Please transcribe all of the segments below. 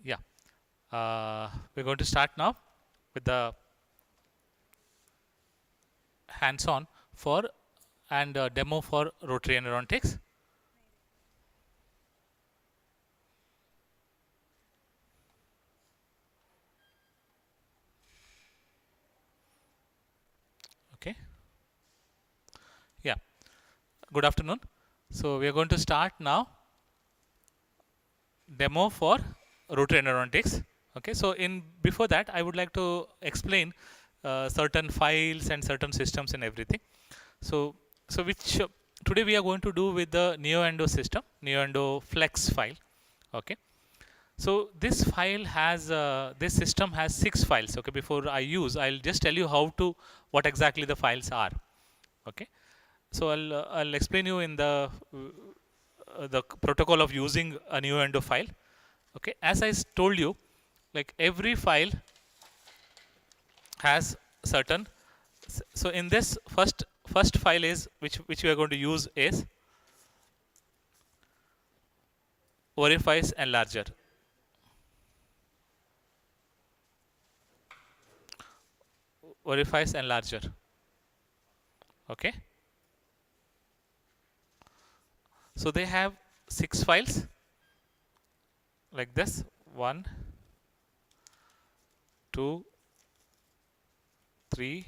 Yeah, we're going to start now with the hands-on for and demo for rotary endodontics. Okay. Yeah. Good afternoon. So we are going to start now demo for rotary endodontics. Okay. So in before that, I would like to explain certain files and certain systems and everything. So which today we are going to do with the NeoEndo system, NeoEndo Flex file. Okay. So this file has this system has 6 files. Okay, before I'll just tell you how to what exactly the files are. Okay, so I'll explain you in the protocol of using a new endo file. Okay, as I told you, like every file has certain. So in this first file is which we are going to use is orifice enlarger. Orifice enlarger. Okay. So they have 6 files like this: 1, 2, 3,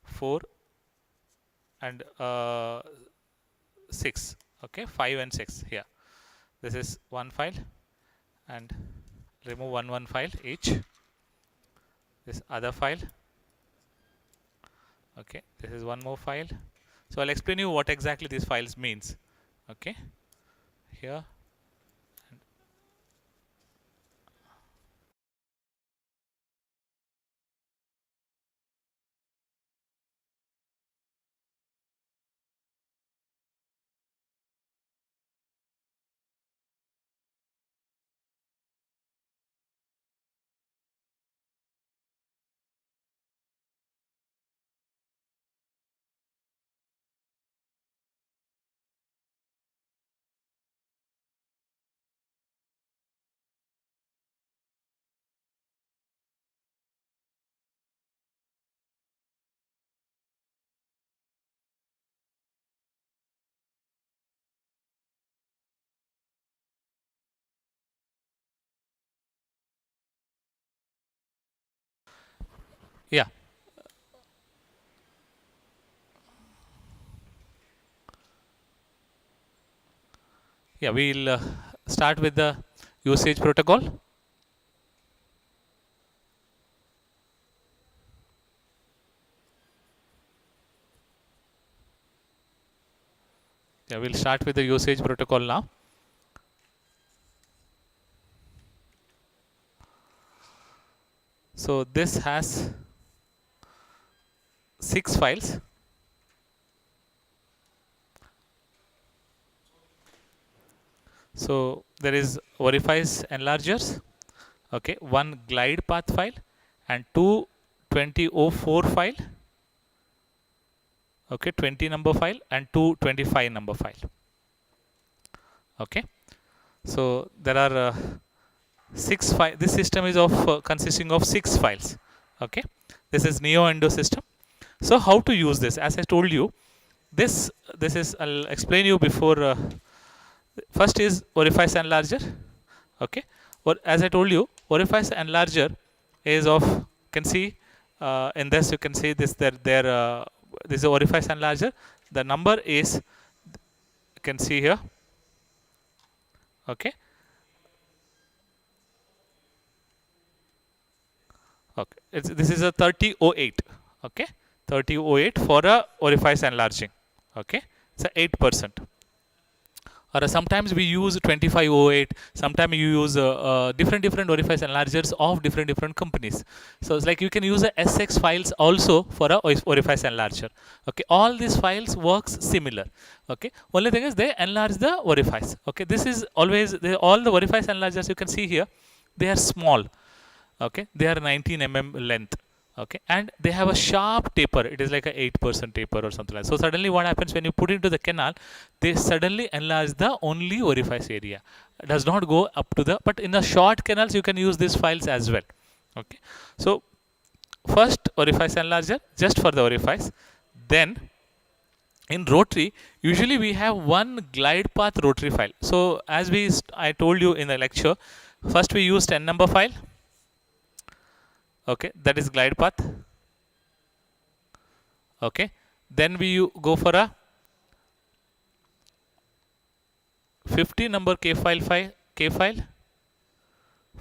4, and 6. Okay, 5 and 6 here. This is one file, and remove one file each. This other file. Okay, this is one more file. So I'll explain you what exactly these files means. Okay, here. Yeah, yeah. We'll start with the usage protocol. Yeah, we'll start with the usage protocol now. So this has 6 files. So there is orifice enlargers. Okay, one glide path file and two 2004 file. Okay, 20 number file and two 25 number file. Okay, so there are 6 files. This system is of consisting of 6 files. Okay, this is NeoEndo system. So how to use this? As I told you, this is I'll explain you before. First is orifice enlarger. Okay, or as I told you, orifice enlarger is of, can see in this, you can see this there this is orifice enlarger. The number is, you can see here. Okay, okay, this is a 3008. Okay, 3008 for a orifice enlarging. Okay, it's a 8%. Or sometimes we use 2508. Sometimes you use different orifice enlargers of different companies. So it's like you can use a SX files also for a orifice enlarger. Okay, all these files works similar. Okay, only thing is they enlarge the orifice. Okay, this is always all the orifice enlargers you can see here. They are small. Okay, they are 19 mm length. Okay, and they have a sharp taper. It is like a 8% taper or something like that. So suddenly what happens when you put into the canal, they suddenly enlarge the only orifice area. It does not go up to the, but in the short canals you can use these files as well. Okay, so first orifice enlarger just for the orifice. Then in rotary, usually we have one glide path rotary file. So as I told you in the lecture, first we use 10 number file. Okay, that is glide path. Okay, then we go for a 50 number k file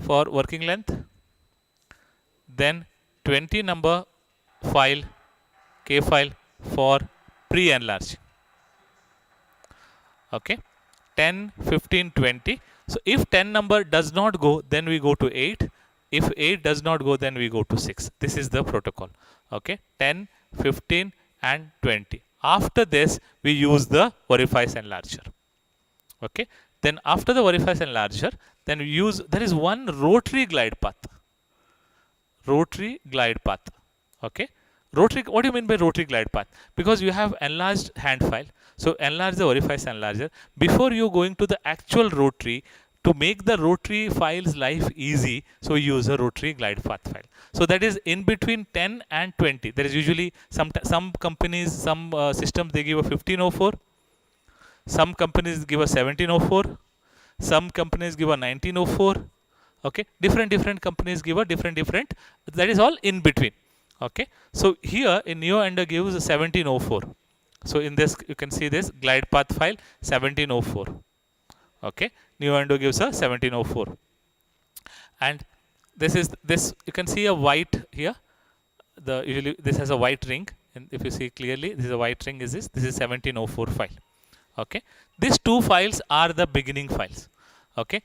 for working length, then 20 number file k file for pre-enlarge. Okay, 10, 15, 20. So if 10 number does not go, then we go to 8. If 8 does not go, then we go to 6. This is the protocol. Okay, 10, 15 and 20. After this, we use the orifice enlarger. Okay, then after the orifice enlarger, then we use, there is one rotary glide path. Rotary glide path. Okay, rotary, what do you mean by rotary glide path? Because you have enlarged hand file. So enlarge the orifice enlarger. Before you going to the actual rotary, to make the rotary file's life easy, so we use a rotary glide path file. So that is in between 10 and 20. There is usually some companies, some systems, they give a 1504. Some companies give a 1704. Some companies give a 1904. Okay, different companies give a different. That is all in between. Okay, so here in NeoEndo gives a 1704. So in this you can see this glide path file 1704. Okay, NeoEndo gives a 1704, and this you can see a white here. The usually this has a white ring, and if you see clearly, this is a white ring. This is 1704 file. Okay, these two files are the beginning files. Okay,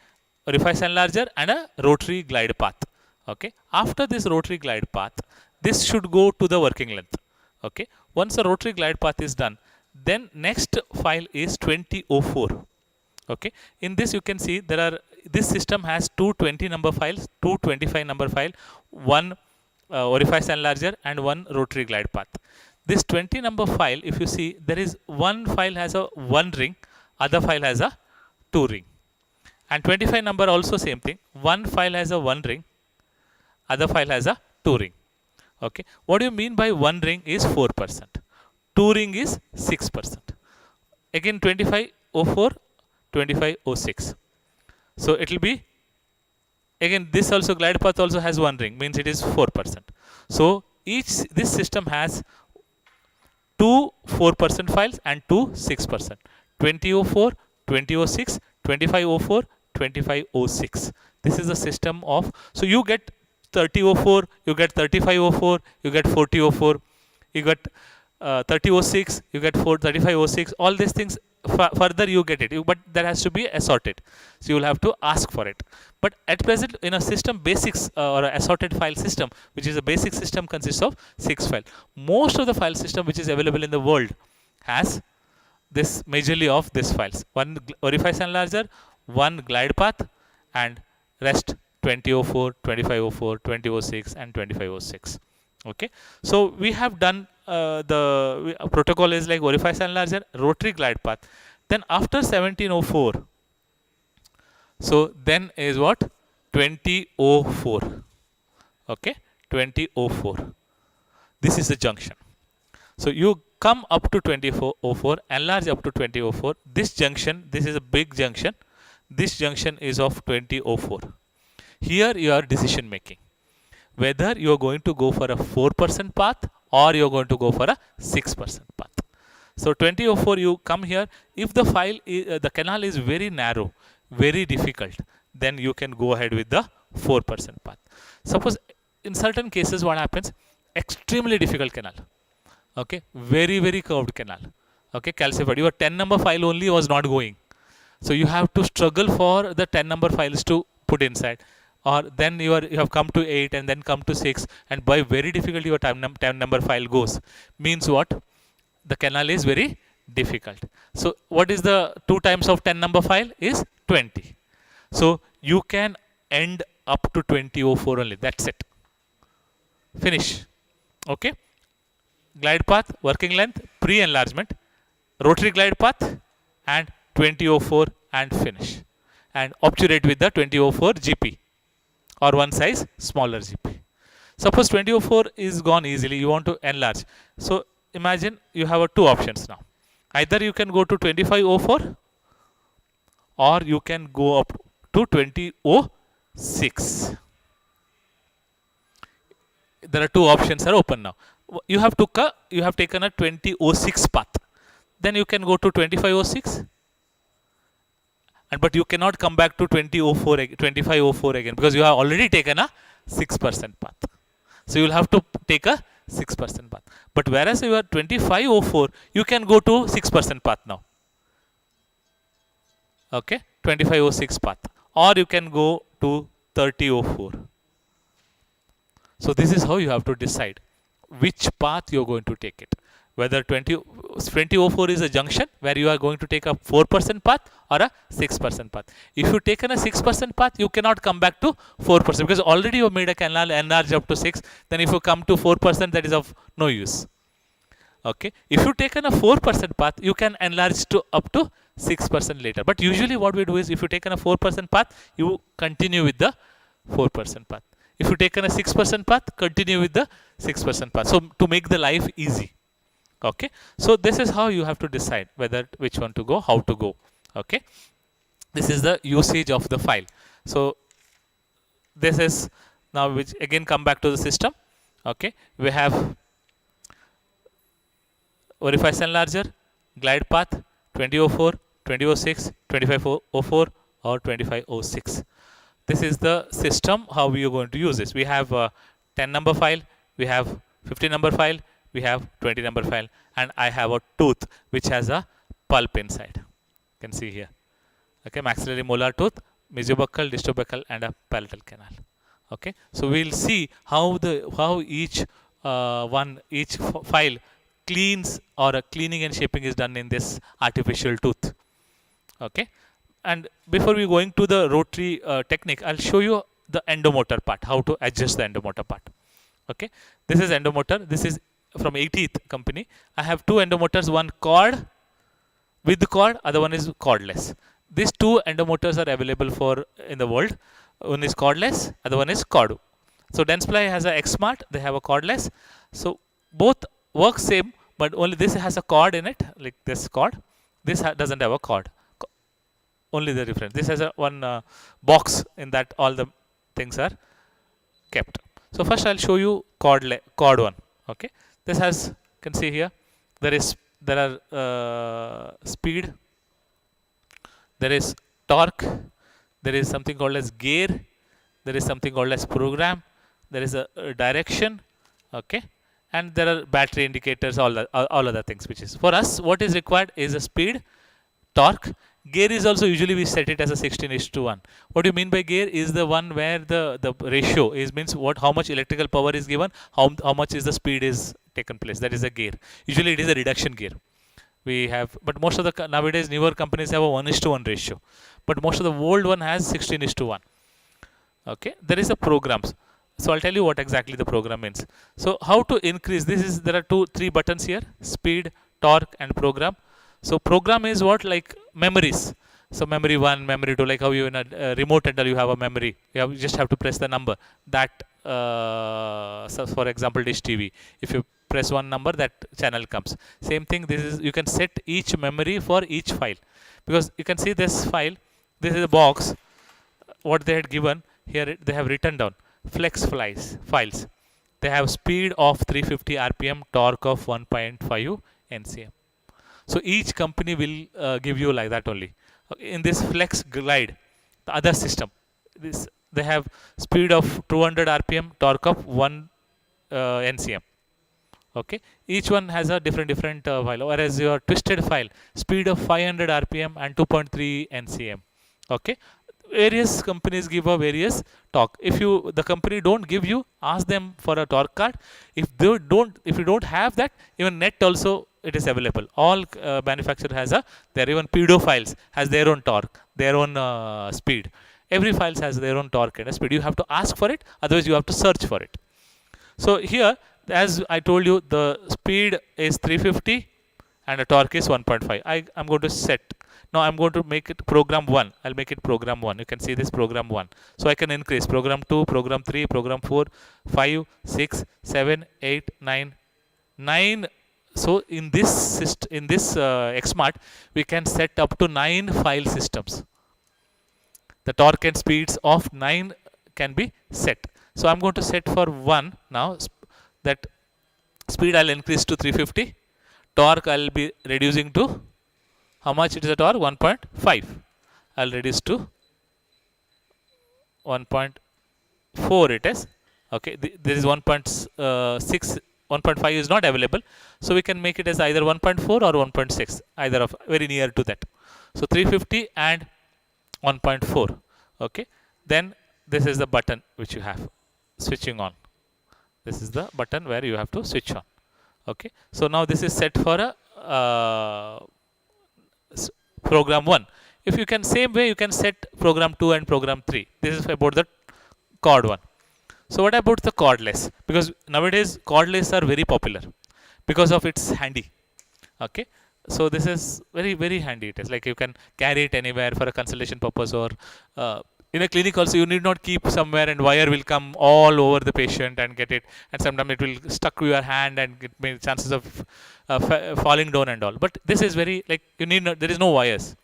orifice enlarger and a rotary glide path. Okay, after this rotary glide path, this should go to the working length. Okay, once the rotary glide path is done, then next file is 2004. Okay, in this you can see there are, this system has two 20 number files, two 25 number file, one orifice enlarger and one rotary glide path. This 20 number file, if you see, there is one file has a 1 ring, other file has a 2 ring. And 25 number also same thing. One file has a 1 ring, other file has a 2 ring. Okay, what do you mean by 1 ring is 4%, 2 ring is 6%. Again 2504, 2506. So it will be, again this also glide path also has 1 ring, means it is 4%. So this system has two 4% files and two 6%. 2004, 2006, 2504, 2506. This is the system of, so you get 3004, you get 3504, you get 4004, you get 3006, you get 3506. All these things further you get it, but that has to be assorted. So you will have to ask for it. But at present, in a system basics or an assorted file system, which is a basic system, consists of 6 files. Most of the file system which is available in the world has this majorly of these files. One orifice enlarger, one glide path, and rest 2004, 2504, 2006, and 2506. Okay, so we have done the protocol is like orifice enlarger, rotary glide path. Then after 1704, so then is what? 2004. Okay, 2004. This is the junction. So you come up to 2004, enlarge up to 2004. This junction, this is a big junction. This junction is of 2004. Here you are decision making, whether you are going to go for a 4% path or you are going to go for a 6% path. So 2004, you come here. If the file the canal is very narrow, very difficult, then you can go ahead with the 4% path. Suppose in certain cases what happens, extremely difficult canal, okay, very curved canal, okay, calcified, your 10 number file only was not going, so you have to struggle for the 10 number files to put inside, or then you have come to 8 and then come to 6, and by very difficult your 10 number file goes, means what, the canal is very difficult. So what is the 2 times of 10 number file is 20. So you can end up to 2004 only, that's it, finish. Okay, glide path, working length, pre-enlargement, rotary glide path, and 2004 and finish. And obturate with the 2004 GP or one size smaller GP. Suppose 2004 is gone easily, you want to enlarge. So imagine you have two options now. Either you can go to 2504 or you can go up to 2006. There are two options are open now. You have taken a 2006 path. Then you can go to 2506, and but you cannot come back to 2504 again, because you have already taken a 6% path. So you will have to take a 6% path. But whereas you are 2504, you can go to 6% path now. Okay, 2506 path, or you can go to 3004. So this is how you have to decide which path you are going to take it. Whether 2004 is a junction where you are going to take a 4% path or a 6% path. If you taken a 6% path, you cannot come back to 4%, because already you made a canal enlarge up to 6. Then if you come to 4%, that is of no use. Okay, if you taken a 4% path, you can enlarge to up to 6% later. But usually what we do is, if you taken a 4% path, you continue with the 4% path. If you taken a 6% path, continue with the 6% path. So to make the life easy. Okay, so this is how you have to decide whether which one to go, how to go. Okay, this is the usage of the file. So this is now, which again come back to the system. Okay, we have orifice enlarger, glide path, 2004, 2006, 2504 or 2506. This is the system how we are going to use this. We have a 10 number file, we have 50 number file, we have 20 number file, and I have a tooth which has a pulp inside. You can see here. Okay, maxillary molar tooth, mesiobuccal, distobuccal, and a palatal canal. Okay, so we'll see how each file cleans, or a cleaning and shaping is done in this artificial tooth. Okay, and before we going to the rotary technique, I'll show you the endomotor part, how to adjust the endomotor part. Okay, this is endomotor. This is from 80th company. I have two endomotors, one cord with the cord, other one is cordless. These two endomotors are available for in the world. One is cordless, other one is cord. So Dentsply has a X-Smart, they have a cordless. So both work same, but only this has a cord in it, like this cord. This doesn't have a cord. Only the difference. This has a one box in that all the things are kept. So first I'll show you cord one. Okay, this has, you can see here, there are speed, there is torque, there is something called as gear, there is something called as program, there is a direction. Okay, and there are battery indicators, all other things. Which is for us, what is required is a speed, torque. Gear is also usually we set it as a 16:1. What do you mean by gear? Is the one where the ratio is, means how much electrical power is given, how much is the speed is taken place. That is a gear. Usually it is a reduction gear. We have, but most of the nowadays newer companies have a 1:1 ratio, but most of the old one has 16:1. Okay, there is a programs. So I'll tell you what exactly the program means. So how to increase this is, there are three buttons here: speed, torque, and program. So program is what, like memories. So memory 1, memory 2, like how you in a remote enter you have a memory. You just have to press the number. That so for example dish TV. If you press one number, that channel comes. Same thing. This is, you can set each memory for each file, because you can see this file. This is a box. What they had given here, they have written down flex files. They have speed of 350 RPM, torque of 1.5 NCM. So each company will give you like that only. In this flex glide, the other system, they have speed of 200 RPM, torque of 1 NCM. Okay, each one has a different file. Whereas your twisted file, speed of 500 RPM and 2.3 NCM. Okay, various companies give a various torque. If the company don't give you, ask them for a torque card. If you don't have that, even net also it is available. All manufacturer has even pedo files has their own torque, their own speed. Every files has their own torque and speed. You have to ask for it, otherwise you have to search for it. So here as I told you, the speed is 350 and the torque is 1.5. I'm going to set. Now I'm going to make it program 1. I'll make it program 1. You can see this program 1. So I can increase program 2, program 3, program 4, 5, 6, 7, 8, 9, 9. So in this XMart, we can set up to 9 file systems. The torque and speeds of 9 can be set. So I'm going to set for 1 now. That speed I'll increase to 350. Torque I'll be reducing to, how much it is a torque? 1.5. I'll reduce to 1.4 it is. Okay, this is 1.6, 1.5 is not available. So we can make it as either 1.4 or 1.6, either of very near to that. So 350 and 1.4. Okay, then this is the button which you have switching on. This is the button where you have to switch on. Okay, so now this is set for a program 1. If you can, same way you can set program 2 and program 3. This is about the cord one. So what about the cordless? Because nowadays cordless are very popular because of its handy. Okay, so this is very handy. It is like you can carry it anywhere for a consultation purpose, or in a clinic also you need not keep somewhere and wire will come all over the patient and get it, and sometimes it will stuck to your hand and it may chances of falling down and all. But this is very, like, you need not, there is no wires.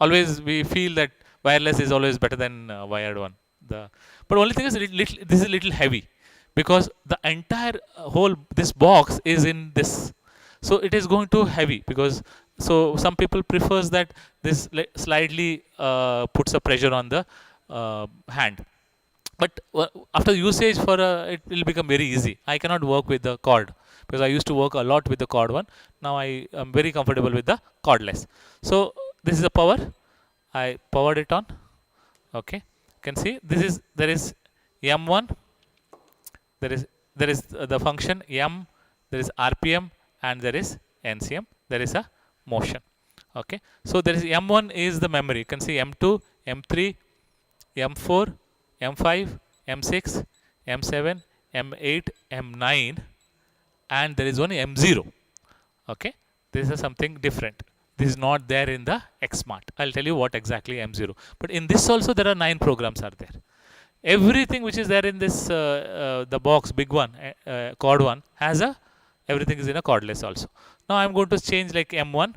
Always we feel that wireless is always better than wired one. But only thing is this is a little heavy, because the entire whole this box is in this, so it is going to heavy, because so some people prefers that this slightly puts a pressure on the hand. But after usage for it will become very easy. I cannot work with the cord because I used to work a lot with the cord one. Now I am very comfortable with the cordless. So this is the power. I powered it on. Okay, you can see this is, there is M1, there is the function M, there is RPM, and there is NCM. There is a motion. Okay, so there is M1 is the memory. You can see M2, M3, M4, M5, M6, M7, M8, M9, and there is one M0. Okay, this is something different. This is not there in the XMart. I'll tell you what exactly M0. But in this also there are 9 programs are there. Everything which is there in this the box, big one, cord one, has a, everything is in a cordless also. Now I'm going to change like M1.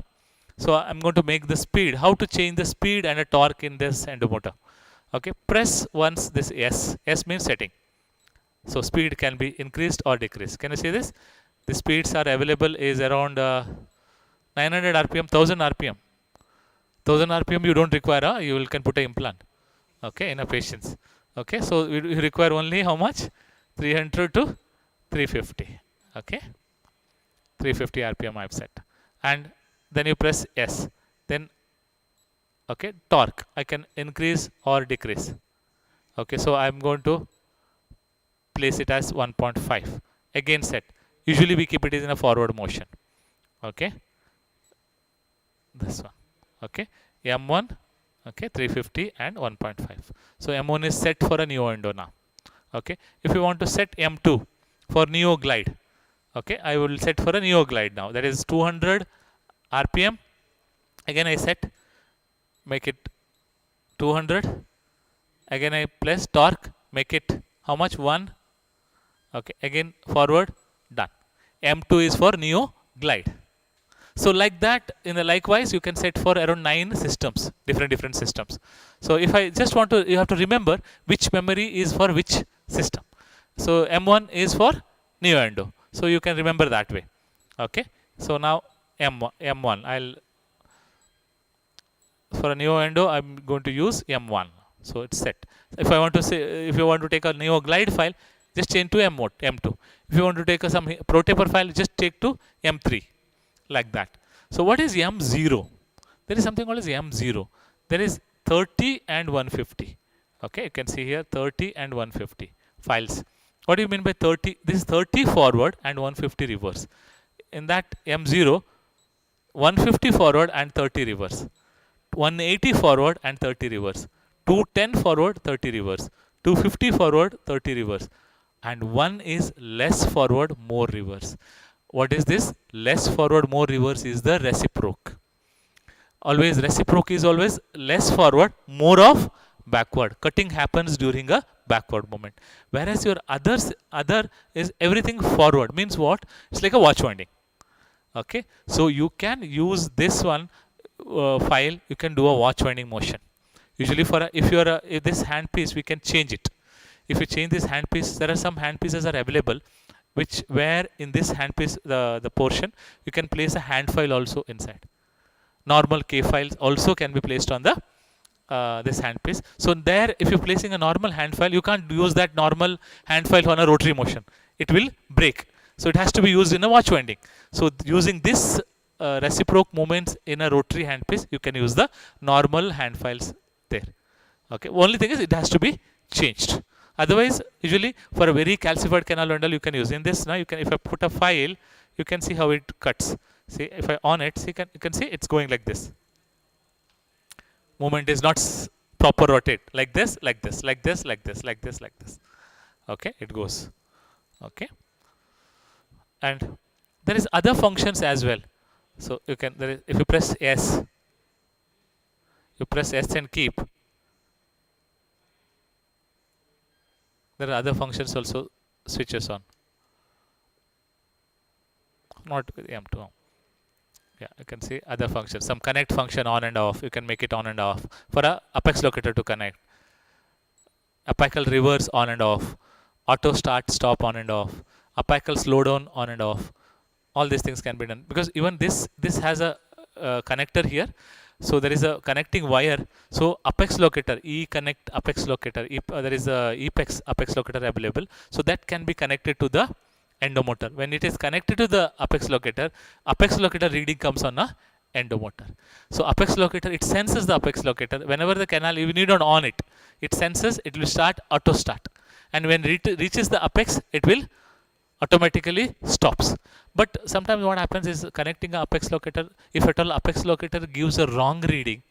So I'm going to make the speed. How to change the speed and a torque in this endomotor? Okay, press once this S. S means setting. So speed can be increased or decreased. Can you see this? The speeds are available is around 900 RPM, 1000 RPM. 1000 RPM you don't require, you can put an implant. Okay, in a patient's. Okay, so you require only how much? 300 to 350. Okay, 350 RPM I've set. And then you press S. Then, okay, torque. I can increase or decrease. Okay, so I'm going to place it as 1.5. Again set. Usually we keep it in a forward motion. Okay, this one. Okay, M1. Okay, 350 and 1.5. So M1 is set for a neo endo now. Okay, if you want to set M2 for neo glide, okay, I will set for a neo glide now. That is 200 RPM. Again I set, make it 200. Again I place torque, make it how much? 1. Okay, again forward, done. M2 is for neo glide. So like that, in the likewise, you can set for around 9 systems, different systems. So if I just want to, you have to remember which memory is for which system. So M1 is for neo endo. So you can remember that way. Okay. So now M1, I'll, for a neo endo, I'm going to use M1. So it's set. If I want to say, if you want to take a neo glide file, just change to M2. If you want to take some pro taper file, just take to M3. Like that. So what is M0? There is something called as M0. There is 30 and 150. Okay, you can see here 30 and 150 files. What do you mean by 30? This is 30 forward and 150 reverse. In that M0, 150 forward and 30 reverse. 180 forward and 30 reverse. 210 forward, 30 reverse. 250 forward, 30 reverse. and one is less forward, more reverse. What is this? Less forward, more reverse is the reciproc. Always reciproc is always less forward, more of backward. Cutting happens during a backward movement. Whereas your other is everything forward. Means what? It's like a watch winding. Okay, so you can use this one file. You can do a watch winding motion. Usually, if this handpiece, we can change it. If you change this handpiece, there are some handpieces are available, which where in this handpiece the portion you can place a hand file also inside. Normal K files also can be placed on the this handpiece. So there, if you're placing a normal hand file, you can't use that normal hand file on a rotary motion. It will break. So it has to be used in a watch winding. So using this reciproc movements in a rotary handpiece, you can use the normal hand files there. Okay. Only thing is it has to be changed. Otherwise, usually for a very calcified canal bundle, you can use in this. Now you can, if I put a file, you can see how it cuts. See, if I on it, see, you can see it's going like this. Movement is not proper rotate, like this, like this, like this, like this, like this, like this. Okay, it goes. Okay, and there is other functions as well. So you can, if you press S, you press S and keep. There are other functions also switches on. Not with M2. Yeah, you can see other functions. Some connect function on and off. You can make it on and off for a apex locator to connect. Apical reverse on and off. Auto start stop on and off. Apical slowdown on and off. All these things can be done because even this has a connector here. So there is a connecting wire. So apex locator, E connect apex locator. There is a apex locator available. So that can be connected to the endomotor. When it is connected to the apex locator reading comes on a endomotor. So apex locator, it senses the apex locator. Whenever the canal, you need not on it. It senses, it will start auto start. And when it reaches the apex, it will automatically stops. But sometimes what happens is connecting a apex locator, if at all apex locator gives a wrong reading,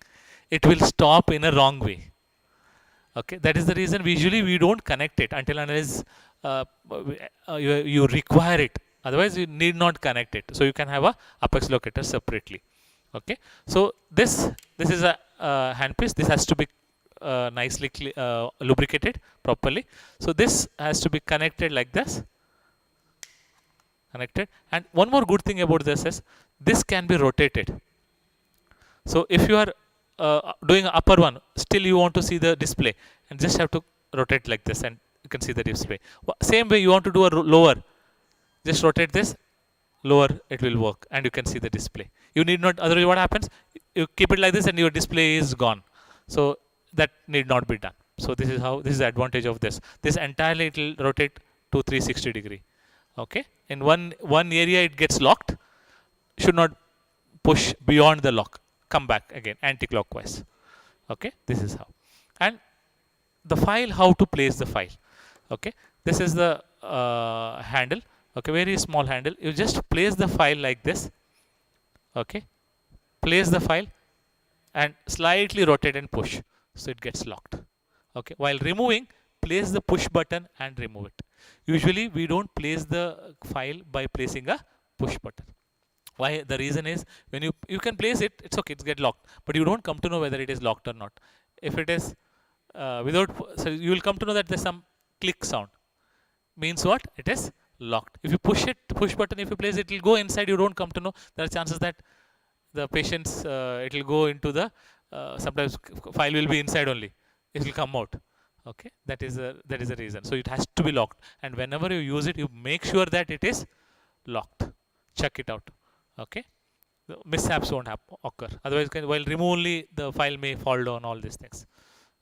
it will stop in a wrong way. Okay, that is the reason usually we don't connect it until unless you require it. Otherwise, you need not connect it. So you can have a apex locator separately. Okay, so this is a handpiece. This has to be nicely lubricated properly. So this has to be connected like this. Connected. And one more good thing about this is this can be rotated. So if you are doing an upper one, still you want to see the display and just have to rotate like this and you can see the display. Same way you want to do a lower, just rotate this, lower, it will work and you can see the display. You need not, otherwise what happens, you keep it like this and your display is gone. So that need not be done. So this is how, this is the advantage of this. This entirely it will rotate to 360 degree. Okay, in one area it gets locked, should not push beyond the lock, come back again anti-clockwise. Okay, this is how. And the file, how to place the file. Okay, this is the handle. Okay, very small handle. You just place the file like this. Okay, place the file and slightly rotate and push, so it gets locked. Okay, while removing, place the push button and remove it. Usually we don't place the file by placing a push button. Why? The reason is when you can place it, it's okay, it's get locked, but you don't come to know whether it is locked or not. If it is without, so you will come to know that there's some click sound. Means what? It is locked. If you push button, if you place it, will go inside. You don't come to know. There are chances that the patient's it will go into the sometimes file will be inside only. It will come out. Okay, that is the reason. So it has to be locked, and whenever you use it, you make sure that it is locked. Check it out. Okay, the mishaps won't occur. Otherwise, while remove only, the file may fall down. All these things.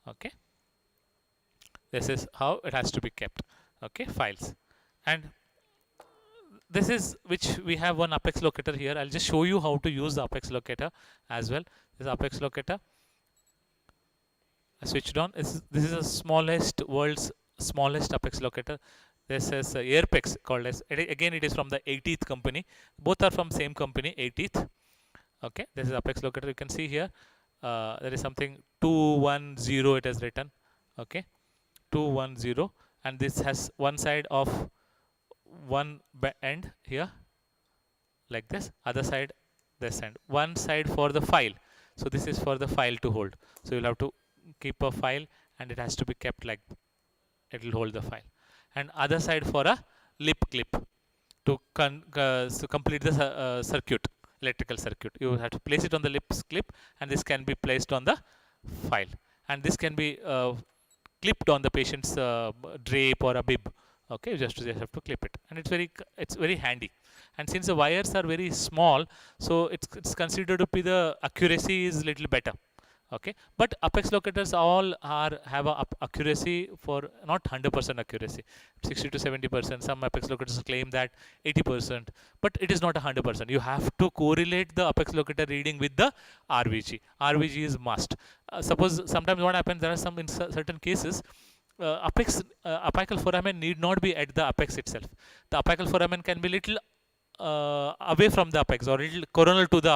Okay, this is how it has to be kept. Okay, files, and this is which we have one apex locator here. I'll just show you how to use the apex locator as well. This apex locator. Switched on. This is the smallest, world's smallest apex locator. This is Airpex called as. Again, it is from the 80th company. Both are from same company, 80th. Okay, this is apex locator. You can see here. There is something 210. It is written. Okay, 210, and this has one side of one end here, like this, other side this end, one side for the file. So this is for the file to hold. So you'll have to keep a file, and it has to be kept like, it will hold the file. And other side for a lip clip to complete the circuit, electrical circuit. You have to place it on the lips clip, and this can be placed on the file, and this can be clipped on the patient's drape or a bib. Okay, you just have to clip it, and it's very handy. And since the wires are very small, so it's considered to be the accuracy is little better. Okay, but apex locators all have a accuracy for not 100% accuracy, 60 to 70%. Some apex locators claim that 80%, but it is not 100%. You have to correlate the apex locator reading with the RVG. RVG is must. Suppose sometimes what happens, there are some in certain cases, apical foramen need not be at the apex itself. The apical foramen can be little away from the apex or little coronal to the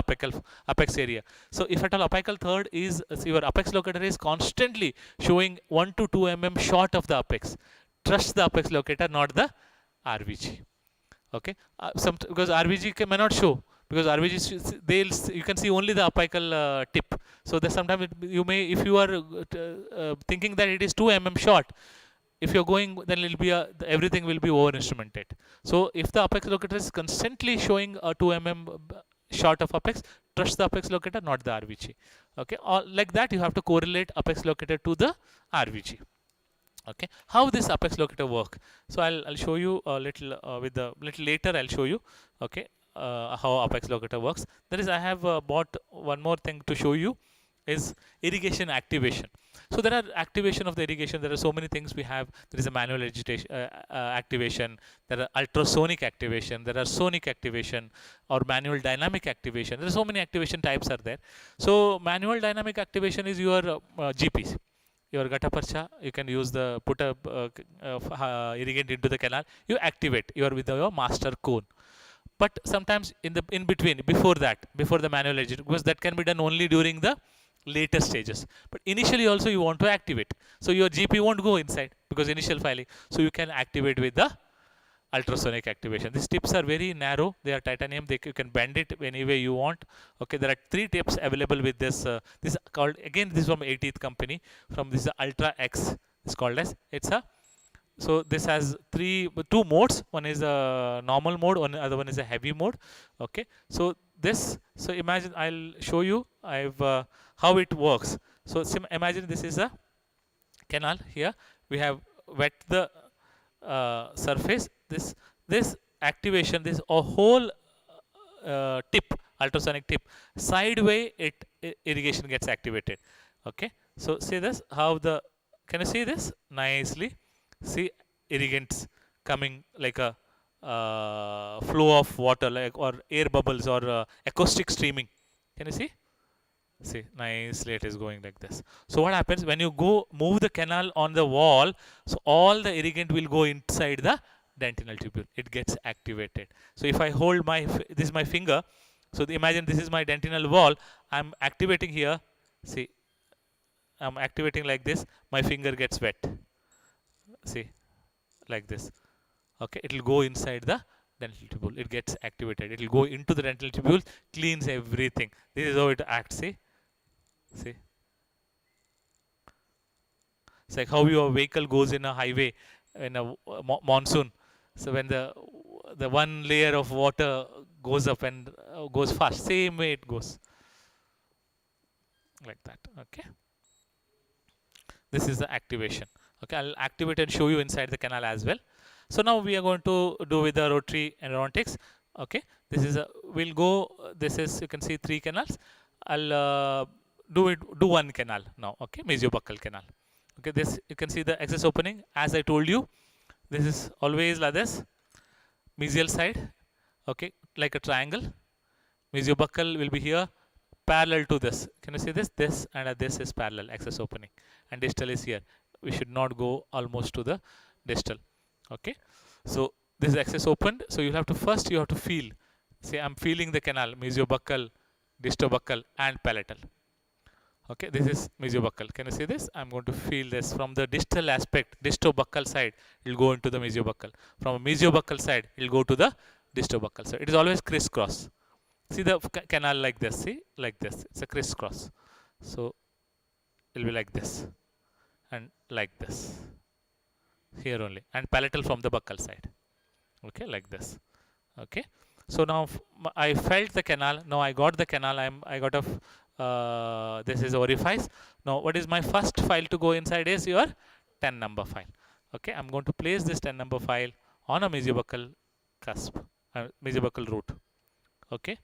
apex area. So if at all apical third is, your apex locator is constantly showing 1 to 2 mm short of the apex, trust the apex locator, not the RVG. Okay, because RVG may not show, because RVG you can see only the apical tip. So that sometimes you may, if you are thinking that it is 2 mm short, if you're going, then it will be everything will be over instrumented. So if the apex locator is constantly showing a 2 mm short of apex, trust the apex locator, not the RVG. Okay, or like that, you have to correlate apex locator to the RVG. Okay, how this apex locator work? So I'll show you a little with the little later. I'll show you. Okay, how apex locator works. That is, I have bought one more thing to show you, is irrigation activation. So there are activation of the irrigation. There are so many things we have. There is a manual agitation, activation. There are ultrasonic activation. There are sonic activation or manual dynamic activation. There are so many activation types are there. So manual dynamic activation is your GPs. Your gutta percha, you can use the put a irrigant into the canal. You activate. You are with your master cone. But sometimes in between, before the manual agitation, because that can be done only during the later stages. But initially also you want to activate. So your GP won't go inside because initial filing. So you can activate with the ultrasonic activation. These tips are very narrow. They are titanium. You can bend it any way you want. Okay, there are 3 tips available with this. This is called, again, this is from 18th company. From this Ultra X. It's called as. It's a. So this has 2 modes. One is a normal mode. Other one is a heavy mode. Okay. So this. So imagine, I'll show you. How it works. So imagine this is a canal. Here we have wet the surface. This activation, this a whole tip, ultrasonic tip, sideway irrigation gets activated. Okay, so see this, how the, can you see this nicely? See irrigants coming like a flow of water, like, or air bubbles, or acoustic streaming. Can you see? See, nicely it is going like this. So what happens when you go move the canal on the wall? So all the irrigant will go inside the dentinal tubule. It gets activated. So if I hold this is my finger. So imagine this is my dentinal wall. I'm activating here. See, I'm activating like this. My finger gets wet. See, like this. Okay, it will go inside the dental tubule. It gets activated. It will go into the dental tubule, cleans everything. This is how it acts. See. See, it's like how your vehicle goes in a highway in a monsoon. So when the one layer of water goes up and goes fast, same way it goes like that. Okay, this is the activation. Okay, I'll activate and show you inside the canal as well. So now we are going to do with the rotary endodontics. Okay, this is we'll go. This is, you can see 3 canals. I'll do one canal now. Okay, mesiobuccal canal. Okay, this you can see the access opening. As I told you, this is always like this, mesial side. Okay, like a triangle. Mesiobuccal will be here, parallel to this. Can you see this? This and this is parallel, access opening, and distal is here. We should not go almost to the distal. Okay, so this is access opened. So you have to first feel. See, I'm feeling the canal, mesiobuccal, distobuccal, and palatal. Okay, this is mesiobuccal. Can you see this? I'm going to feel this from the distal aspect, distobuccal side, it will go into the mesiobuccal. From a mesiobuccal side, it will go to the distobuccal side. It is always crisscross. See the canal like this, see, like this. It's a crisscross. So it will be like this and like this. Here only. And palatal from the buccal side. Okay, like this. Okay. So now I felt the canal. Now I got the canal. I got a this is orifice. Now what is my first file to go inside is your 10 number file. Okay, I'm going to place this 10 number file on a mesiobuccal cusp, mesiobuccal root. Okay,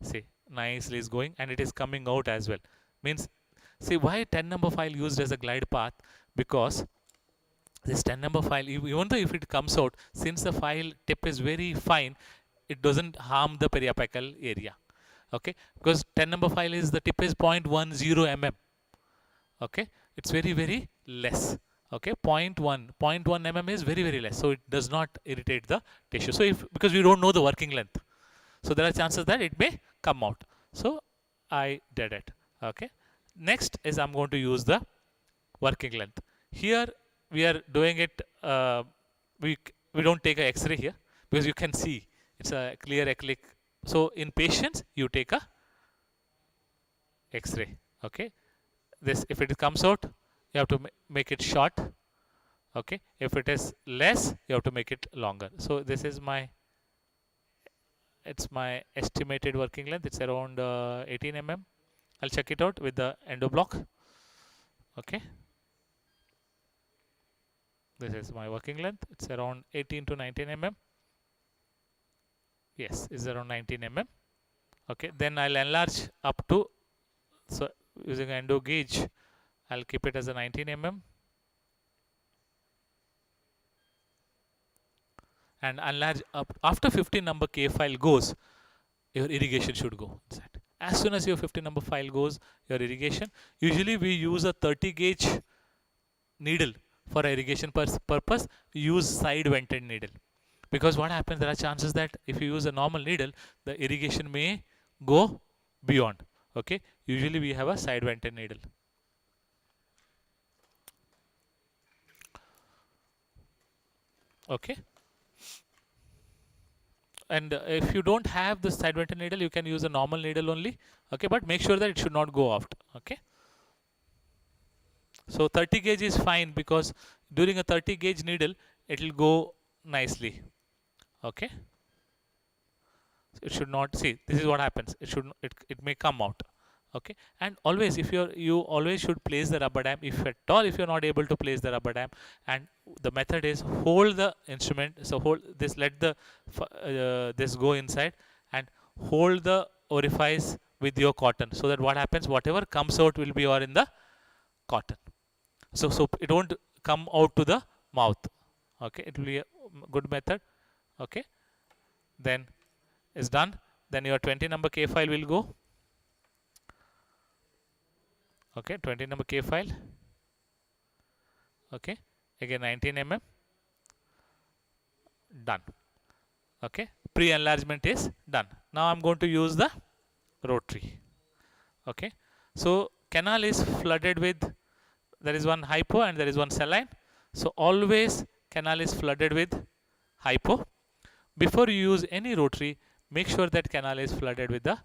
see, nicely is going and it is coming out as well. Means, see why 10 number file used as a glide path? Because this 10 number file, even though if it comes out, since the file tip is very fine, it doesn't harm the periapical area. Okay, because 10 number file is the tip is 0.10 mm. Okay, it's very less. Okay, 0.1 mm is very less, so it does not irritate the tissue. So if, because we don't know the working length, so there are chances that it may come out. So I did it. Okay, next is I'm going to use the working length. Here we are doing it, we don't take a x-ray here because you can see it's a clear acrylic. So in patients you take a x-ray. Okay, this, if it comes out, you have to make it short. Okay, if it is less, you have to make it longer. So this is my, it's my estimated working length. It's around 18 mm. I'll check it out with the endo block. Okay, this is my working length. It's around 18 to 19 mm. Yes, it's around 19 mm. Okay, then I'll enlarge up to, so using endo gauge, I'll keep it as a 19 mm. And enlarge up after 15 number K file goes, your irrigation should go inside. As soon as your 15 number file goes, your irrigation, usually we use a 30 gauge needle for irrigation purpose. Use side vented needle, because what happens, there are chances that if you use a normal needle, the irrigation may go beyond. Okay, usually we have a side vented needle. Okay, and if you don't have the side vented needle, you can use a normal needle only. Okay, but make sure that it should not go out. Okay, so 30 gauge is fine, because during a 30 gauge needle it will go nicely. Okay, so it should not, see, this is what happens, it should, it may come out. Okay, and always, if you always should place the rubber dam, if at all if you're not able to place the rubber dam, and the method is hold the instrument, so hold this, let the this go inside and hold the orifice with your cotton, so that what happens, whatever comes out will be or in the cotton, so it won't come out to the mouth. Okay, it will be a good method. Okay, then is done. Then your 20 number K file will go. Okay, 20 number K file. Okay, again 19 mm. Done. Okay, pre-enlargement is done. Now I'm going to use the rotary. Okay, so canal is flooded with, there is one hypo and there is one saline. So always canal is flooded with hypo. Before you use any rotary, make sure that canal is flooded with the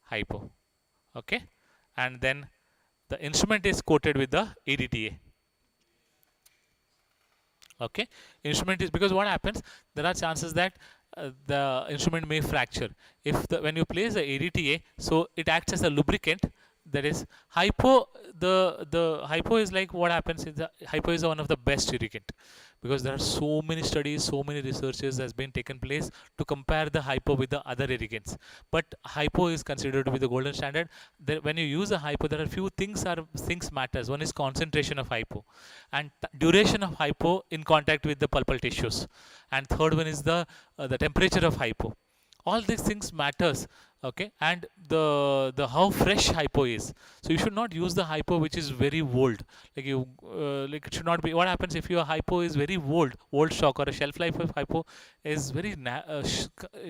hypo. Okay, and then the instrument is coated with the EDTA. Okay, instrument is, because what happens, there are chances that the instrument may fracture if the, when you place the EDTA, so it acts as a lubricant. That is hypo, the hypo is like, what happens is, the hypo is one of the best irrigant, because there are so many studies, so many researches has been taken place to compare the hypo with the other irrigants, but hypo is considered to be the golden standard. There, when you use a hypo, there are few things matters. One is concentration of hypo, and duration of hypo in contact with the pulpal tissues, and third one is the temperature of hypo. All these things matters. Okay, and the how fresh hypo is. So you should not use the hypo which is very old, like you like it should not be. What happens if your hypo is very old stock, or a shelf life of hypo is very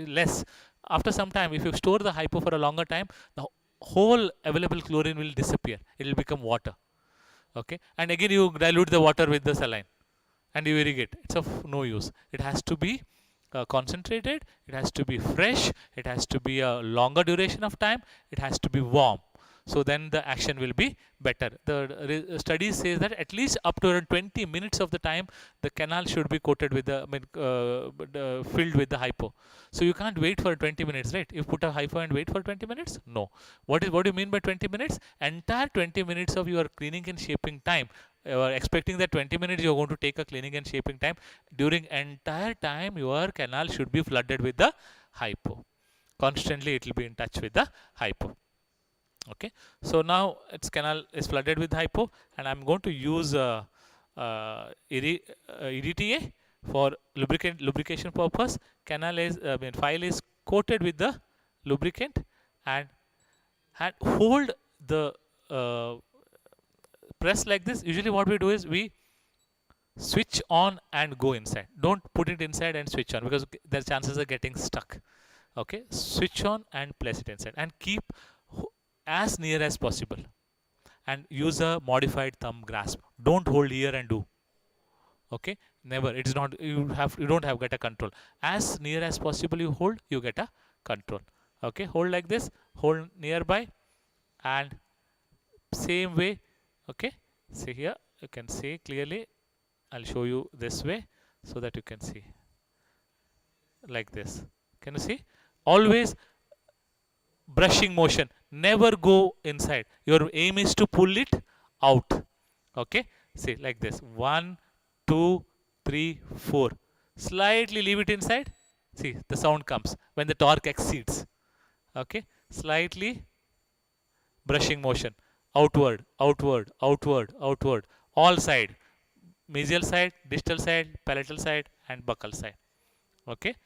less, after some time, if you store the hypo for a longer time, the whole available chlorine will disappear. It will become water. Okay, and again you dilute the water with the saline and you irrigate. It's of no use. It has to be concentrated, it has to be fresh, it has to be a longer duration of time, it has to be warm. So then the action will be better. The study says that at least up to around 20 minutes of the time, the canal should be coated with the, filled with the hypo. So you can't wait for 20 minutes, right? You put a hypo and wait for 20 minutes? No. What do you mean by 20 minutes? Entire 20 minutes of your cleaning and shaping time, you are expecting that 20 minutes you are going to take a cleaning and shaping time. During entire time your canal should be flooded with the hypo. Constantly it will be in touch with the hypo. Okay, so now its canal is flooded with hypo, and I'm going to use EDTA for lubrication purpose. Canal is file is coated with the lubricant, and hold the press like this. Usually what we do is we switch on and go inside. Don't put it inside and switch on, because there's chances of getting stuck. Okay, switch on and place it inside and keep as near as possible, and use a modified thumb grasp. Don't hold here and do. Okay, never. It's not, you don't have get a control. As near as possible you hold, you get a control. Okay, hold like this, hold nearby, and same way. Okay, see here, you can see clearly. I'll show you this way so that you can see like this. Can you see? Always brushing motion, never go inside. Your aim is to pull it out. Okay, see like this, 1 2 3 4, slightly leave it inside. See, the sound comes when the torque exceeds. Okay, slightly brushing motion, outward, outward, outward, outward, all side, mesial side, distal side, palatal side, and buccal side. Okay,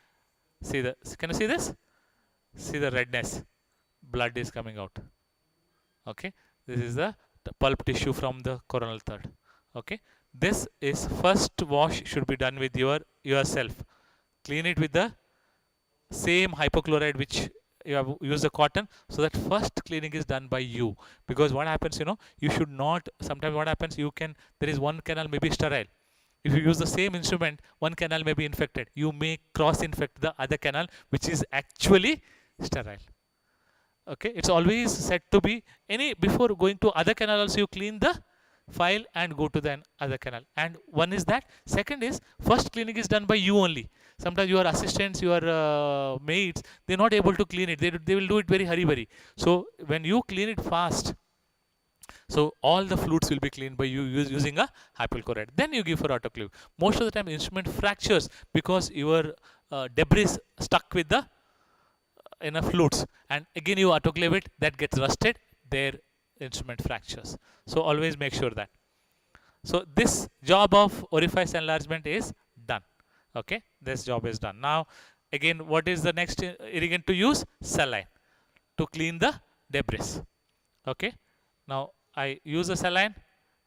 see the, can you see this? See the redness, blood is coming out. Okay, this is the pulp tissue from the coronal third. Okay, this is first wash should be done with yourself. Clean it with the same hypochlorite which you have used the cotton, so that first cleaning is done by you. Because what happens, you should not, sometimes what happens, there is one canal may be sterile. If you use the same instrument, one canal may be infected. You may cross infect the other canal which is actually sterile. Okay, it's always said to be, before going to other canal also you clean the file and go to the other canal. And one is that. Second is, first cleaning is done by you only. Sometimes your assistants, your maids, they're not able to clean it. They will do it very hurry. So when you clean it fast, so all the flutes will be cleaned by you using a hypochlorite. Then you give for autoclave. Most of the time, the instrument fractures because your debris stuck with the flutes, and again you autoclave it, that gets rusted, their instrument fractures. So always make sure that. So this job of orifice enlargement is done. Okay, this job is done. Now again, what is the next irrigant to use? Saline to clean the debris. Okay, now I use a saline.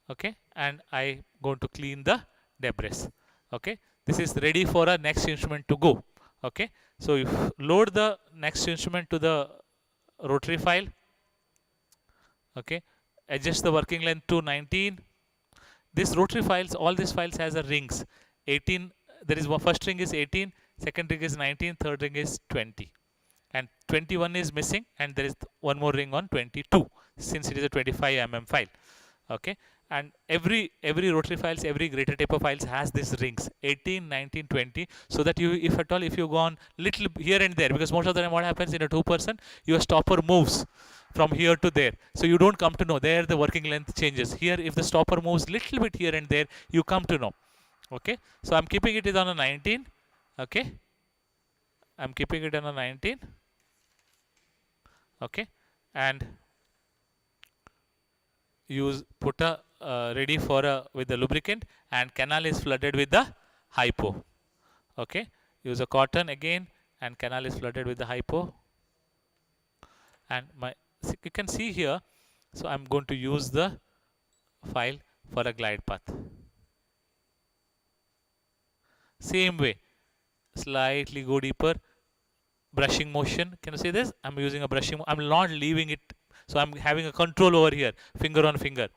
Okay, and I going to clean the debris. Okay, this is ready for a next instrument to go. Okay, so you load the next instrument to the rotary file. Okay, adjust the working length to 19. This rotary files, all these files has a rings. 18, there is one, first ring is 18, second ring is 19, third ring is 20. And 21 is missing, and there is one more ring on 22, since it is a 25 mm file. Okay, and every rotary files, every greater taper files has these rings 18, 19, 20, so that you, if at all, if you go on little here and there, because most of the time what happens in a 2%, your stopper moves from here to there, so you don't come to know there the working length changes. Here, if the stopper moves little bit here and there, you come to know. Okay, so I'm keeping it on a 19. Okay, I'm keeping it on a 19. Okay, and put a ready for with the lubricant, and canal is flooded with the hypo. Okay, use a cotton again, and canal is flooded with the hypo. And you can see here, so I'm going to use the file for a glide path. Same way, slightly go deeper, brushing motion. Can you see this? I'm using a brushing. I'm not leaving it So I'm having a control over here, finger on finger.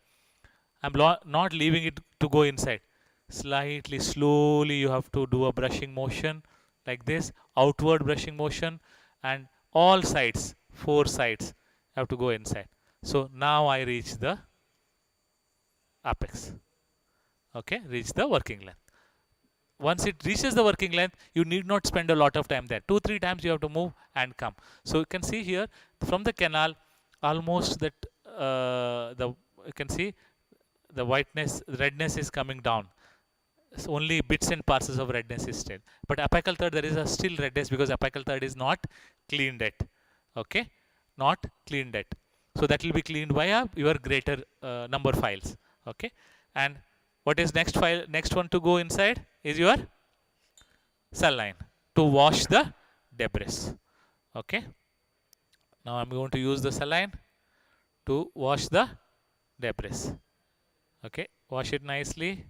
I'm not leaving it to go inside. Slightly, slowly, you have to do a brushing motion like this, outward brushing motion, and all sides, four sides, have to go inside. So now I reach the apex. Okay, reach the working length. Once it reaches the working length, you need not spend a lot of time there. 2-3 times you have to move and come. So you can see here from the canal, almost that the you can see the whiteness, redness is coming down. It's only bits and parcels of redness is still. But apical third, there is a still redness because apical third is not cleaned yet. Okay, not cleaned yet. So that will be cleaned via your greater number files. Okay, and what is next file? Next one to go inside is your saline to wash the debris. Okay, now I'm going to use the saline to wash the debris. Okay, wash it nicely.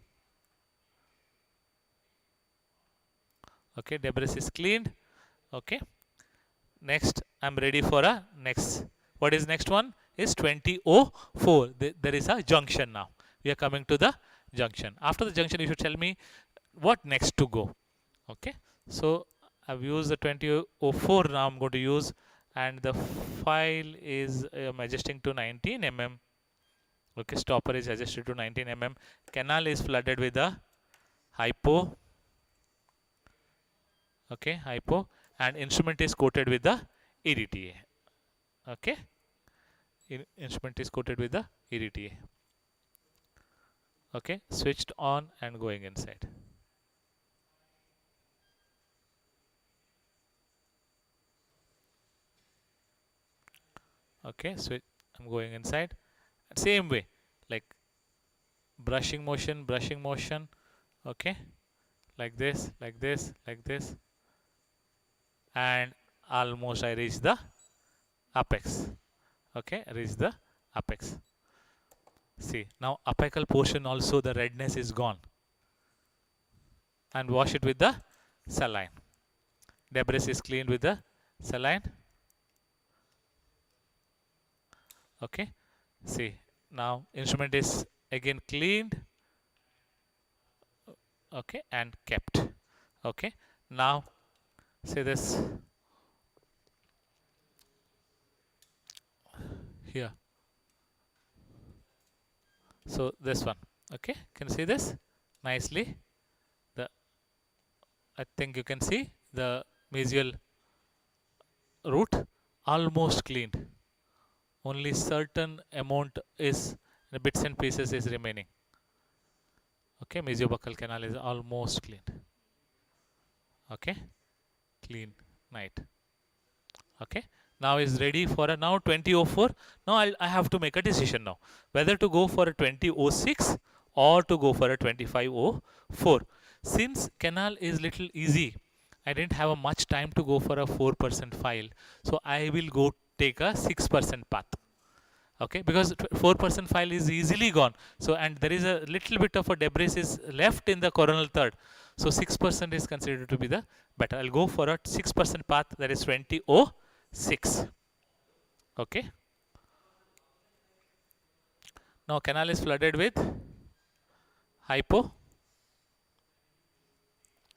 Okay, debris is cleaned. Okay, next I'm ready for a next. What is next one? Is 2004. There is a junction now. We are coming to the junction. After the junction, you should tell me what next to go. Okay, so I've used the 2004. Now I'm going to use, and the file is adjusting to 19 mm. Okay, stopper is adjusted to 19 mm. Canal is flooded with a hypo. Okay, hypo, and instrument is coated with the EDTA. Okay, instrument is coated with the EDTA. Okay, switched on and going inside. Okay, so I'm going inside. Same way, like brushing motion, okay, like this, like this, like this, and almost I reach the apex. Okay, reach the apex. See, now apical portion also the redness is gone, and wash it with the saline. Debris is cleaned with the saline. Okay, see, now instrument is again cleaned. Okay, and kept. Okay, now say this here. So this one. Okay, can you see this nicely? The I think you can see the mesial root almost cleaned. Only certain amount is bits and pieces is remaining. Okay, mesiobuccal canal is almost cleaned. Okay, clean, night. Okay, now is ready for a now 2004. Now I have to make a decision now whether to go for a 2006 or to go for a 2504. Since canal is little easy, I didn't have a much time to go for a 4% file, so I will go take a 6% path. Okay, because 4% file is easily gone. So, and there is a little bit of a debris is left in the coronal third. So 6% is considered to be the better. I'll go for a 6% path, that is 2006. Okay. Now canal is flooded with hypo.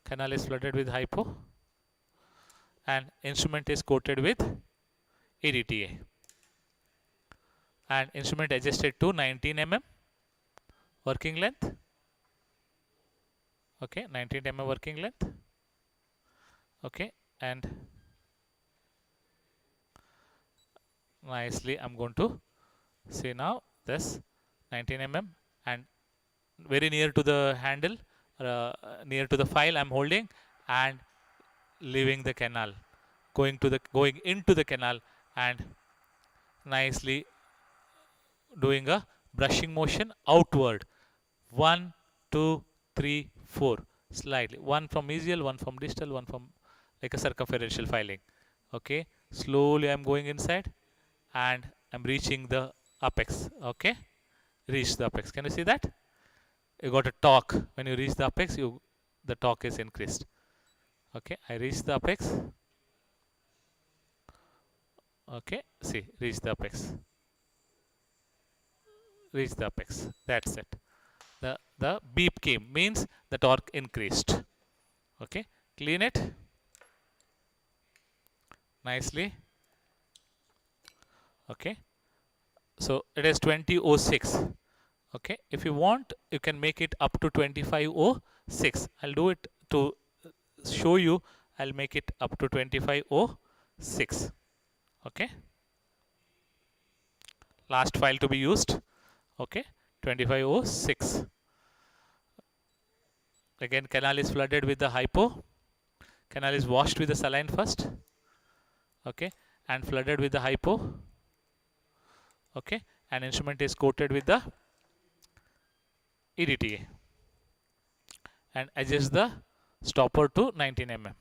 Canal is flooded with hypo, and instrument is coated with EDTA. And instrument adjusted to 19 mm working length. Okay, 19 mm working length. Okay, and nicely I'm going to see now this 19 mm and very near to the handle, near to the file I'm holding, and leaving the canal, going into the canal, and nicely doing a brushing motion outward. 1, 2, 3, 4. Slightly. One from mesial, one from distal, one from like a circumferential filing. Okay. Slowly I'm going inside and I'm reaching the apex. Okay. Reach the apex. Can you see that? You got a torque. When you reach the apex, the torque is increased. Okay. I reach the apex. Okay. See, reach the apex. reach the apex. That's it. The beep came, means the torque increased. Okay, clean it nicely. Okay, so it is 2006. Okay, if you want, you can make it up to 2506. I'll do it to show you. I'll make it up to 2506. Okay, last file to be used. Okay, 2506. Again, canal is flooded with the hypo. Canal is washed with the saline first. Okay, and flooded with the hypo. Okay, and instrument is coated with the EDTA and adjust the stopper to 19 mm.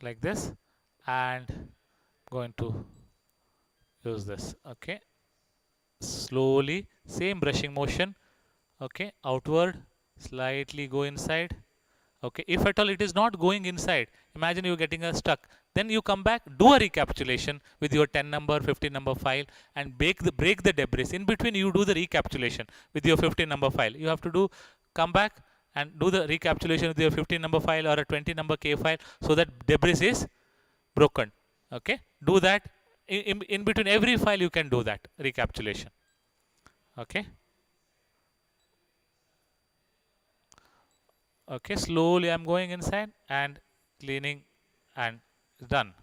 Like this, and going to use this. Okay, slowly, same brushing motion. Okay, outward, slightly go inside. Okay, if at all it is not going inside, imagine you getting a stuck, then you come back, do a recapitulation with your 10 number 15 number file and break the debris. In between you do the recapitulation with your 15 number file. You have to do, come back and do the recapitulation with your 15 number file or a 20 number K file, so that debris is broken. Okay, do that in between every file. You can do that recapitulation. Okay, okay, slowly I'm going inside and cleaning, and done.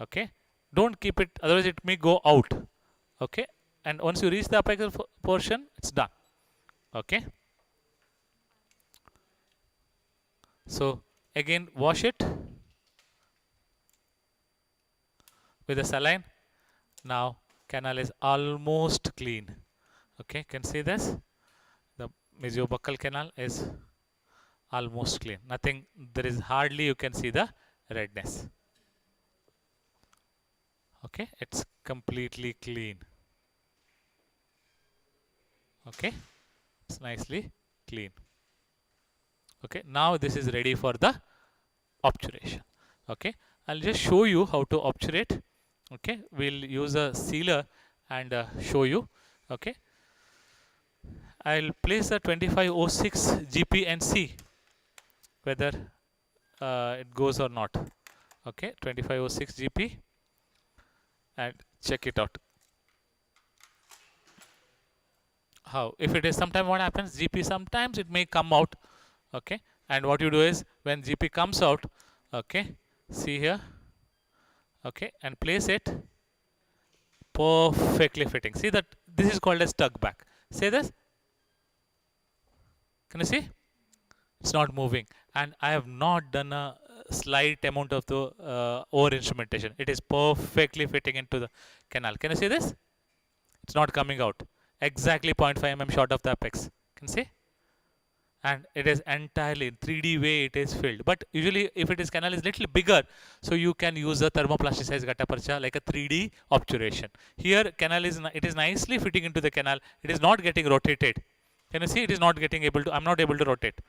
Okay, don't keep it, otherwise it may go out. Okay, and once you reach the apical portion, it's done. Okay, so again wash it with the saline. Now canal is almost clean. Okay, can see this, the mesiobuccal canal is almost clean. Nothing, there is hardly, you can see the redness. Okay, it's completely clean. Okay, it's nicely clean. Okay, now this is ready for the obturation. Okay, I'll just show you how to obturate. Okay, we'll use a sealer and show you. Okay, I'll place a 2506 GP and see whether it goes or not. Okay, 2506 GP and check it out. How? If it is sometime, what happens? GP sometimes it may come out. Okay, and what you do is when GP comes out, okay, see here, okay, and place it perfectly fitting. See that this is called as tuck back. Say this. Can you see? It's not moving, and I have not done a slight amount of the over instrumentation. It is perfectly fitting into the canal. Can you see this? It's not coming out. Exactly 0.5 mm short of the apex. Can you see? And it is entirely in 3D way it is filled. But usually if it is canal is little bigger, so you can use a thermoplasticized gutta-percha like a 3D obturation. Here canal is, it is nicely fitting into the canal. It is not getting rotated. Can you see? It is not getting able to, I'm not able to rotate.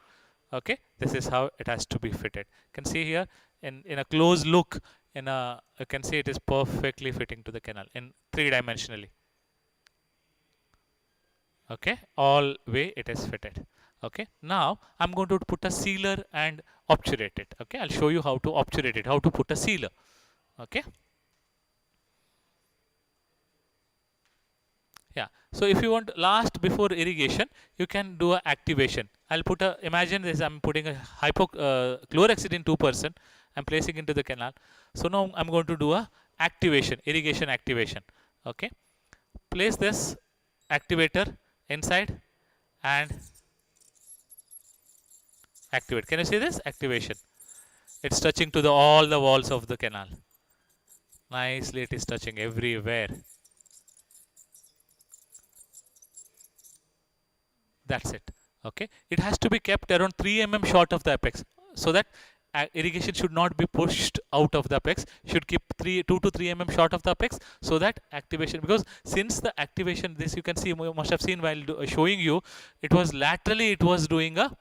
Okay, this is how it has to be fitted. You can see here in a close look, in a, you can see it is perfectly fitting to the canal in 3-dimensionally. Okay, all way it is fitted. Okay, now I'm going to put a sealer and obturate it. Okay, I'll show you how to obturate it, how to put a sealer. Okay, yeah, so if you want last before irrigation, you can do a activation. I'll put a, imagine this, I'm putting a chlorhexidine 2%, I'm placing into the canal. So now I'm going to do a activation, irrigation activation. Okay, place this activator inside and activate. Can you see this activation? It's touching to the all the walls of the canal. Nicely it is touching everywhere. That's it. Okay, it has to be kept around 3 mm short of the apex, so that irrigation should not be pushed out of the apex. Should keep 2 to 3 mm short of the apex, so that activation, because since the activation, this you can see, you must have seen while showing you, it was laterally, it was doing a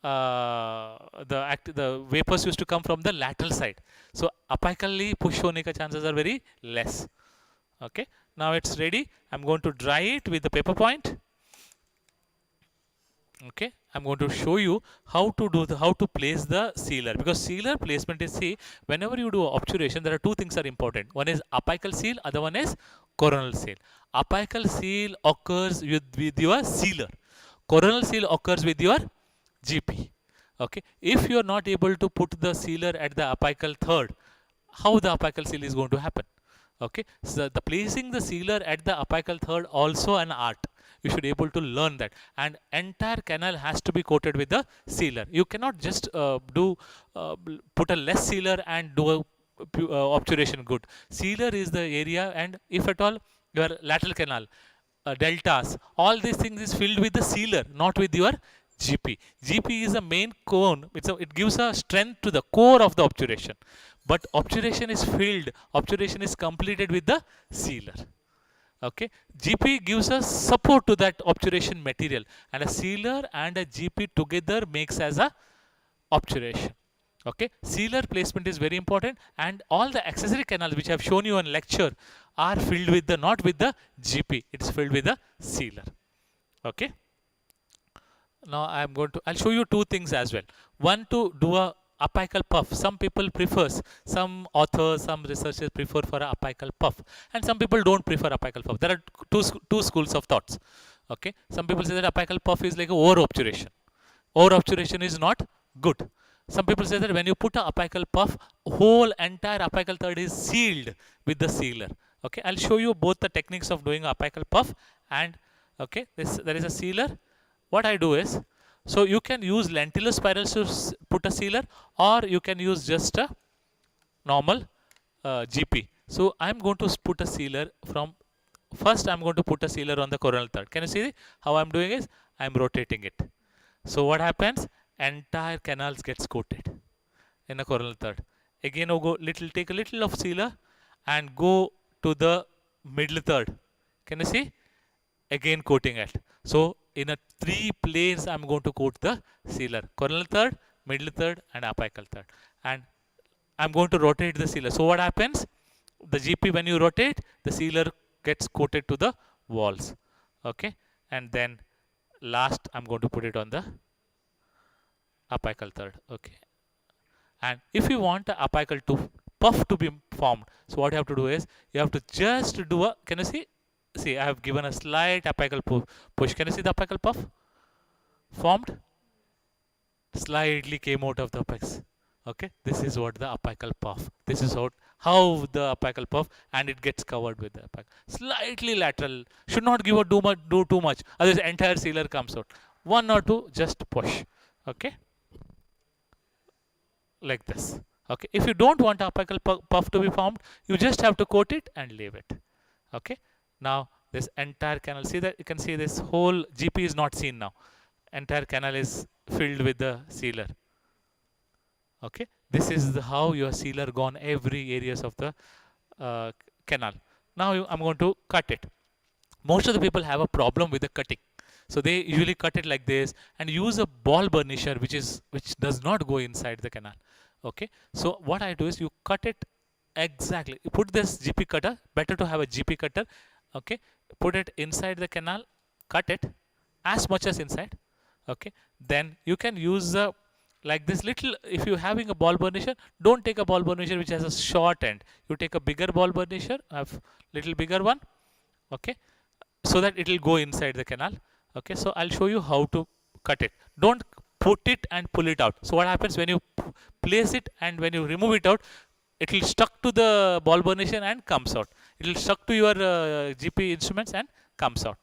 the vapors used to come from the lateral side. So apically push होने का chances are very less. Okay, now it's ready. I'm going to dry it with the paper point. Okay, I'm going to show you how to do how to place the sealer, because sealer placement is, see, whenever you do obturation, there are two things are important. One is apical seal, other one is coronal seal. Apical seal occurs with your sealer. Coronal seal occurs with your GP. Okay, if you are not able to put the sealer at the apical third, how the apical seal is going to happen? Okay, so the placing the sealer at the apical third also an art. You should able to learn that, and entire canal has to be coated with the sealer. You cannot just put a less sealer and do a obturation good. Sealer is the area, and if at all your lateral canal, deltas, all these things is filled with the sealer, not with your GP. GP is a main cone. It gives a strength to the core of the obturation. But obturation is filled, obturation is completed with the sealer. Okay, GP gives us support to that obturation material, and a sealer and a GP together makes as a obturation. Okay, sealer placement is very important, and all the accessory canals which I have shown you in lecture are filled with the, not with the GP, it is filled with the sealer. Okay, now I'll show you two things as well. One, to do a apical puff. Some people prefers, some authors, some researchers prefer for a apical puff, and some people don't prefer apical puff. There are two schools of thoughts. Okay, some people say that apical puff is like a over obturation. Over obturation is not good. Some people say that when you put a apical puff, whole entire apical third is sealed with the sealer. Okay, I'll show you both the techniques of doing apical puff, and okay, there is a sealer. What I do is, so you can use lentillar spirals to put a sealer, or you can use just a normal GP. So I'm going to put a sealer from, first I'm going to put a sealer on the coronal third. Can you see how I'm doing is, I'm rotating it. So what happens? Entire canals gets coated in the coronal third. Again, I'll take a little of sealer and go to the middle third. Can you see? Again coating it. So in a three planes, I'm going to coat the sealer: coronal third, middle third, and apical third. And I'm going to rotate the sealer. So what happens? The GP, when you rotate, the sealer gets coated to the walls. Okay, and then last I'm going to put it on the apical third. Okay, and if you want the apical puff to be formed, so what you have to do is, you have to just do a, can you see? See, I have given a slight apical push. Can you see the apical puff formed? Slightly came out of the apex. Okay, this is what the apical puff. This is how the apical puff, and it gets covered with the apical. Slightly lateral. Should not do too much. Otherwise, the entire sealer comes out. One or two, just push. Okay, like this. Okay, if you don't want apical puff to be formed, you just have to coat it and leave it. Okay, now this entire canal, see that you can see this whole GP is not seen now. Entire canal is filled with the sealer. Okay, this is how your sealer gone every areas of the canal. Now I'm going to cut it. Most of the people have a problem with the cutting, so they usually cut it like this and use a ball burnisher, which does not go inside the canal. Okay, so what I do is, you cut it exactly. You put this GP cutter. Better to have a GP cutter. Okay, put it inside the canal, cut it as much as inside. Okay, then you can use like this little, if you're having a ball burnisher, don't take a ball burnisher which has a short end. You take a bigger ball burnisher, have little bigger one. Okay, so that it will go inside the canal. Okay, so I'll show you how to cut it. Don't put it and pull it out. So what happens when you place it and when you remove it out, it will stuck to the ball burnisher and comes out. It will stuck to your GP instruments and comes out.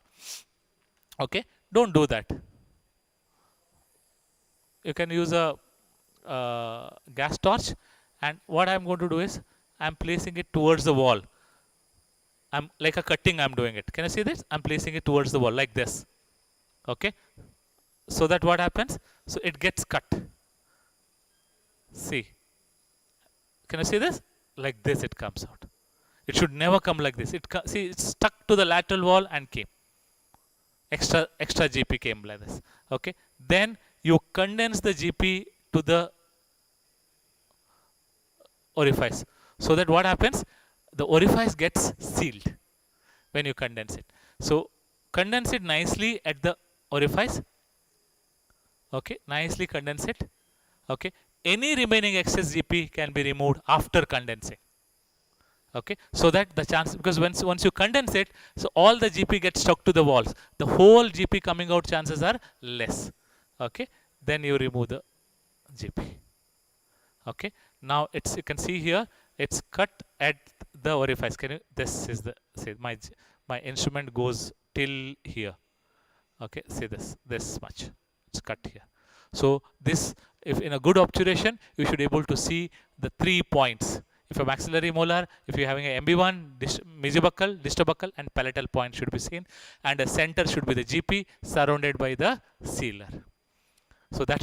Okay, don't do that. You can use a gas torch, and what I'm going to do is, I'm placing it towards the wall. I'm like a cutting, I'm doing it. Can you see this? I'm placing it towards the wall like this. Okay, so that what happens? So it gets cut. See, can you see this? Like this it comes out. It should never come like this. See, it's stuck to the lateral wall and came. Extra GP came like this. Okay, then you condense the GP to the orifice, so that what happens, the orifice gets sealed when you condense it. So condense it nicely at the orifice. Okay, nicely condense it. Okay, any remaining excess GP can be removed after condensing. Okay, so that the chance, because once you condense it, so all the GP gets stuck to the walls, the whole GP coming out chances are less. Okay, then you remove the GP. Okay, now it's, you can see here, it's cut at the orifice. Can you, this is the, see, my instrument goes till here. Okay, see this much, it's cut here. So this, if in a good obturation, you should able to see the 3 points. If a maxillary molar, if you're having a MB1, mesiobuccal, distobuccal, and palatal point should be seen, and the center should be the GP surrounded by the sealer. So that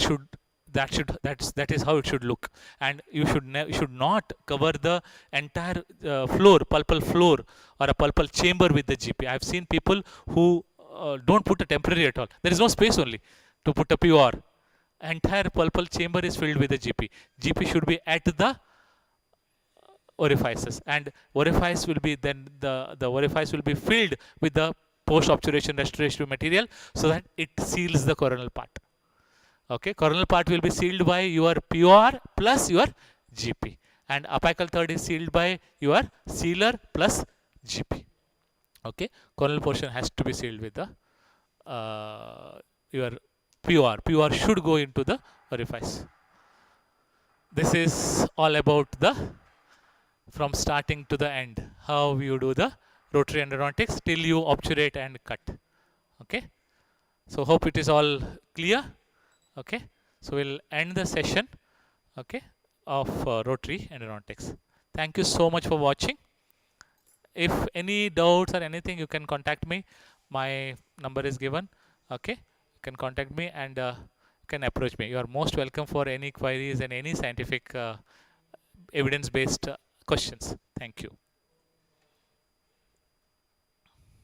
is how it should look. And you should not cover the entire floor, pulpal floor, or a pulpal chamber with the GP. I've seen people who don't put a temporary at all. There is no space only to put a pure. Entire pulpal chamber is filled with the GP. GP should be at the orifices, and orifice will be then the orifice will be filled with the post obturation restorative material, so that it seals the coronal part. Okay, coronal part will be sealed by your PR plus your GP, and apical third is sealed by your sealer plus GP. Okay, coronal portion has to be sealed with the your PR. PR should go into the orifice. This is all about the, from starting to the end, how you do the rotary endodontics till you obturate and cut. Okay, so hope it is all clear. Okay, so we'll end the session, okay, of rotary endodontics. Thank you so much for watching. If any doubts or anything, you can contact me. My number is given. Okay, you can contact me, and you can approach me. You are most welcome for any queries and any scientific evidence based questions. Thank you.